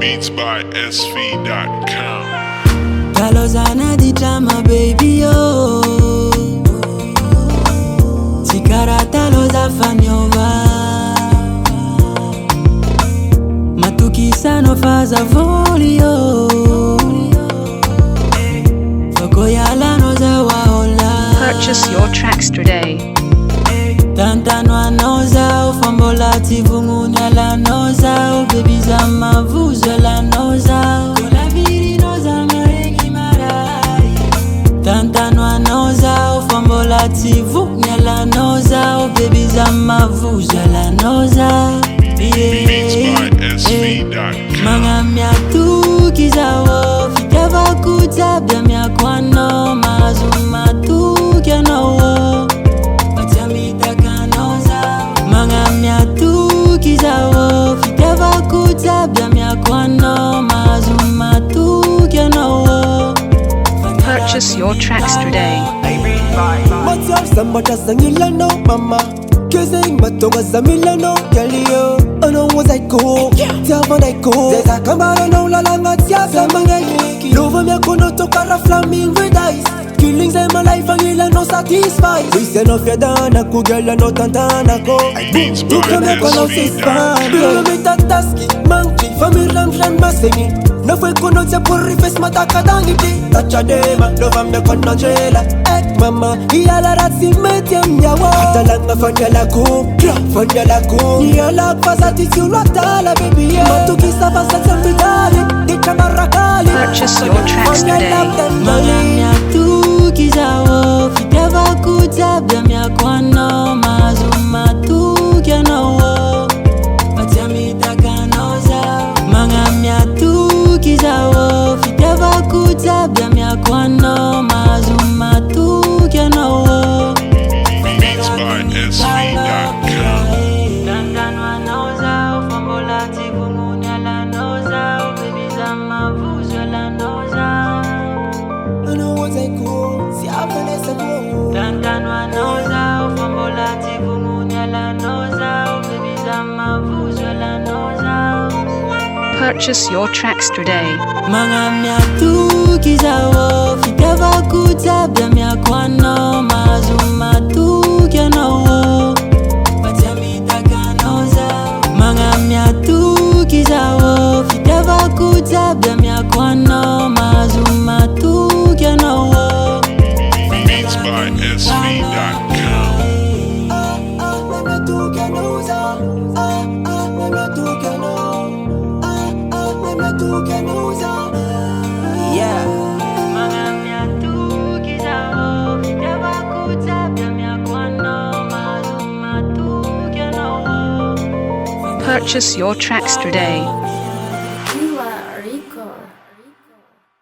Beats by SV.com. Talozana di chama baby yo. Tikara taloza fanyova. Matukisa no faza volio. Fokoyala no za waola. Purchase your tracks today. Tantanwa noza ufambola tivungunya la noza baby za mavuzo la noza kola viri noza marengi marai. Tantanwa noza ufambola tivungunya la noza baby za mavuzo la noza. Beats by SV.com. Manga miatu kizawo fitava kutabia miakwano mazuma tu kianowo. Kizawo fiteva kutabia miakwano mazuma tu kianowo. Purchase your tracks today. Matia sambata sangilano mama Kizing matoga zamilano Yaliyo Ano was I go Tiavan I go Zeza kamara no lalanga tia zamangai Lova mia kono tokara flaming with ice Killings in my life angila no satisfy Listen of ya dana kugela no tantana ko Beats by Tukame kono sispan Bila mita taski Monkey Famiram flan masemi No fue kono tia porrifes mataka dangi Tachadema Lova mia kono jela Mama, iyala ratsi metia myawa Atalanga fanyala ko Niyala kfasati siulwatala baby yeah Matukisa fasati ambidali Dika marakali Purchase your tracks today. Manga miatu kizawo fiteva kutabia miakwano mazuma tu kianowo. Patia mitaka noza Manga miatu kizawo fiteva kutabia miakwano mazuma tu kianowo. Beats by SV.com. Tantanwa noza ufambola tivungunya la noza baby za mavuzo la noza. I know what I go See how can I say go Tantanwa noza ufambola tivungunya la noza baby za mavuzo la noza. Purchase your tracks today. Manga miatu kizawo fiteva kutabia miakwano mazuma tu kianowo. Patia mitaka noza Manga miatu kizawo fiteva kutabia miakwano mazuma tu kianowo. Beats by SV.com. Mama tu kanuza Mama tu kanu Mama tu kanuza Yeah Manga miatu kizawo fiteva kutabia miakwano mazuma tu kianowo. Purchase your tracks today.